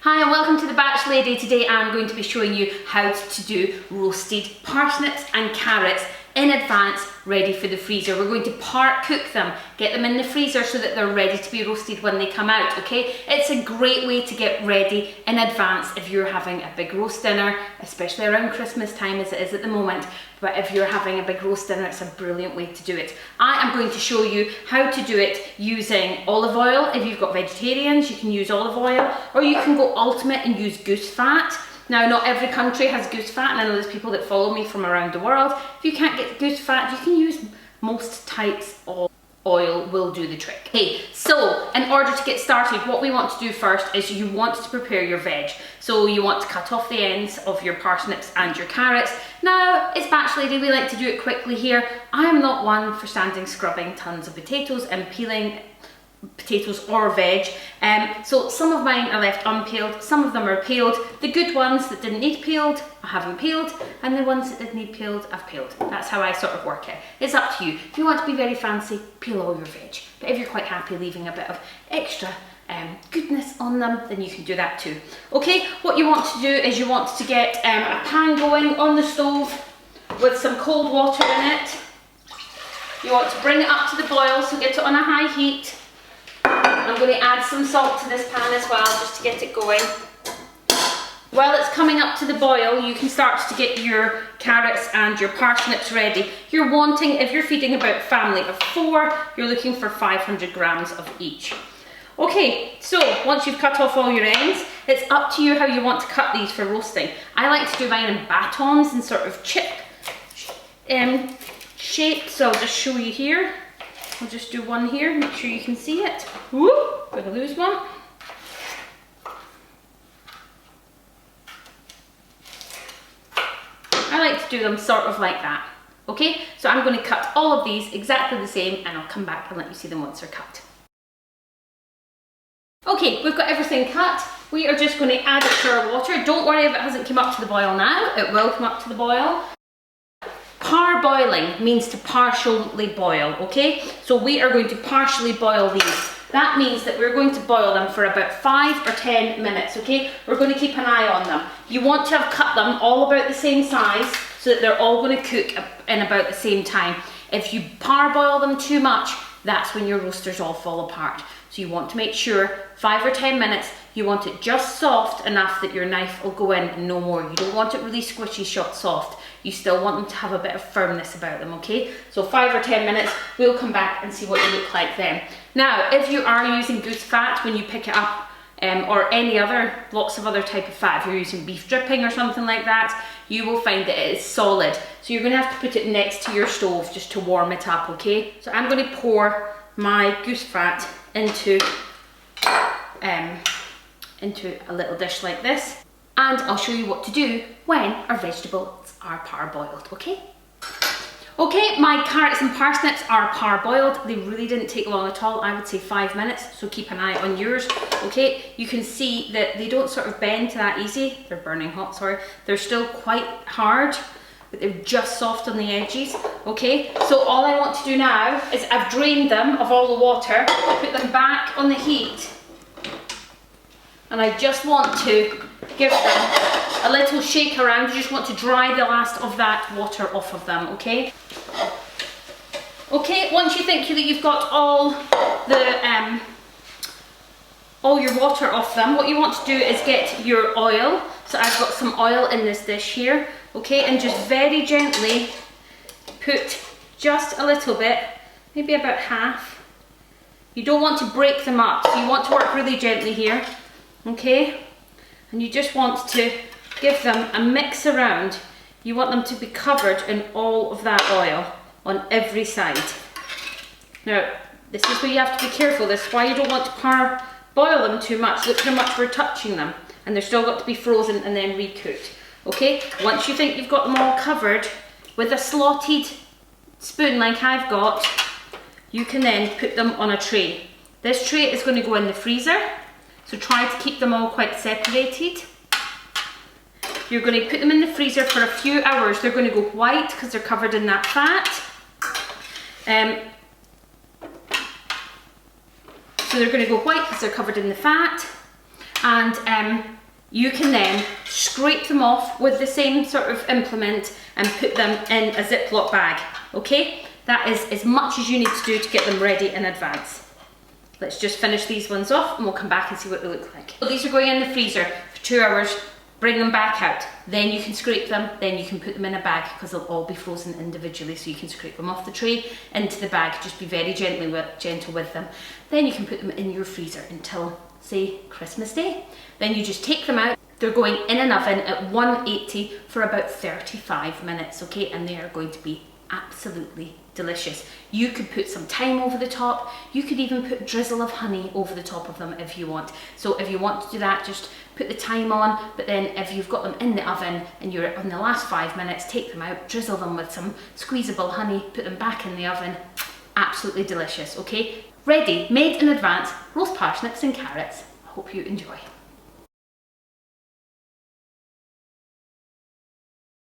Hi and welcome to the Batch Lady. Today I'm going to be showing you how to do roasted parsnips and carrots in advance, ready for the freezer. We're going to part cook them, get them in the freezer so that they're ready to be roasted when they come out, okay? It's a great way to get ready in advance if you're having a big roast dinner, especially around Christmas time as it is at the moment. But if you're having a big roast dinner, it's a brilliant way to do it. I am going to show you how to do it using olive oil. If you've got vegetarians, you can use olive oil, or you can go ultimate and use goose fat. Now, not every country has goose fat, and I know there's people that follow me from around the world. If you can't get goose fat, you can use most types of oil will do the trick. Okay, so in order to get started, what we want to do first is you want to prepare your veg. So you want to cut off the ends of your parsnips and your carrots. Now, it's Batch Lady, we like to do it quickly here. I am not one for standing scrubbing tons of potatoes and peeling potatoes or veg. So some of mine are left unpeeled, some of them are peeled. The good ones that didn't need peeled, I haven't peeled, and the ones that did need peeled, I've peeled. That's how I sort of work it. It's up to you. If you want to be very fancy, peel all your veg. But if you're quite happy leaving a bit of extra goodness on them, then you can do that too. Okay, what you want to do is you want to get a pan going on the stove with some cold water in it. You want to bring it up to the boil, so get it on a high heat. I'm going to add some salt to this pan as well, just to get it going. While it's coming up to the boil, you can start to get your carrots and your parsnips ready. You're wanting, if you're feeding about a family of 4, you're looking for 500 grams of each. Okay, so once you've cut off all your ends, it's up to you how you want to cut these for roasting. I like to do mine in batons and sort of chip shape, so I'll just show you here. I'll just do one here, make sure you can see it. Whoop, gonna lose one. I like to do them sort of like that. Okay, so I'm going to cut all of these exactly the same, and I'll come back and let you see them once they're cut. Okay, we've got everything cut. We are just going to add it to our water. Don't worry if it hasn't come up to the boil now, it will come up to the boil. Parboiling means to partially boil, okay? So we are going to partially boil these. That means that we're going to boil them for about 5 or 10 minutes, okay? We're going to keep an eye on them. You want to have cut them all about the same size so that they're all going to cook in about the same time. If you parboil them too much, that's when your roasters all fall apart. So you want to make sure 5 or 10 minutes, you want it just soft enough that your knife will go in and no more. You don't want it really squishy, soft. You still want them to have a bit of firmness about them, okay? So 5 or 10 minutes, we'll come back and see what you look like then. Now, if you are using goose fat when you pick it up, or any other, lots of other type of fat, if you're using beef dripping or something like that, you will find that it is solid. So you're gonna have to put it next to your stove just to warm it up, okay? So I'm gonna pour my goose fat into a little dish like this, and I'll show you what to do when our vegetables are parboiled, okay? Okay, my carrots and parsnips are parboiled. They really didn't take long at all. I would say 5 minutes, so keep an eye on yours, okay? You can see that they don't sort of bend that easy. They're burning hot, sorry. They're still quite hard, but they're just soft on the edges, okay? So all I want to do now is I've drained them of all the water, put them back on the heat, and I just want to give them a little shake around. You just want to dry the last of that water off of them, okay? Okay, once you think that you've got all your water off them, what you want to do is get your oil. So I've got some oil in this dish here, okay? And just very gently put just a little bit, maybe about half. You don't want to break them up, so you want to work really gently here, okay? And you just want to give them a mix around. You want them to be covered in all of that oil on every side. Now, this is where you have to be careful. This is why you don't want to parboil them too much. Look how much we're touching them, and they're still got to be frozen and then recooked. Okay, once you think you've got them all covered with a slotted spoon like I've got, you can then put them on a tray. This tray is going to go in the freezer, so try to keep them all quite separated. You're going to put them in the freezer for a few hours. They're going to go white because they're covered in that fat. So they're going to go white because they're covered in the fat. and you can then scrape them off with the same sort of implement and put them in a Ziploc bag, okay? That is as much as you need to do to get them ready in advance. Let's just finish these ones off and we'll come back and see what they look like. So these are going in the freezer for 2 hours, bring them back out. Then you can scrape them, then you can put them in a bag because they'll all be frozen individually, so you can scrape them off the tray into the bag. Just be very gentle with them. Then you can put them in your freezer until, say, Christmas Day. Then you just take them out. They're going in an oven at 180 for about 35 minutes, okay? And they are going to be absolutely delicious. You could put some thyme over the top. You could even put a drizzle of honey over the top of them if you want. So if you want to do that, just put the thyme on, but then if you've got them in the oven and you're in the last 5 minutes, take them out, drizzle them with some squeezable honey, put them back in the oven. Absolutely delicious, okay? Ready, made in advance, roast parsnips and carrots. I hope you enjoy.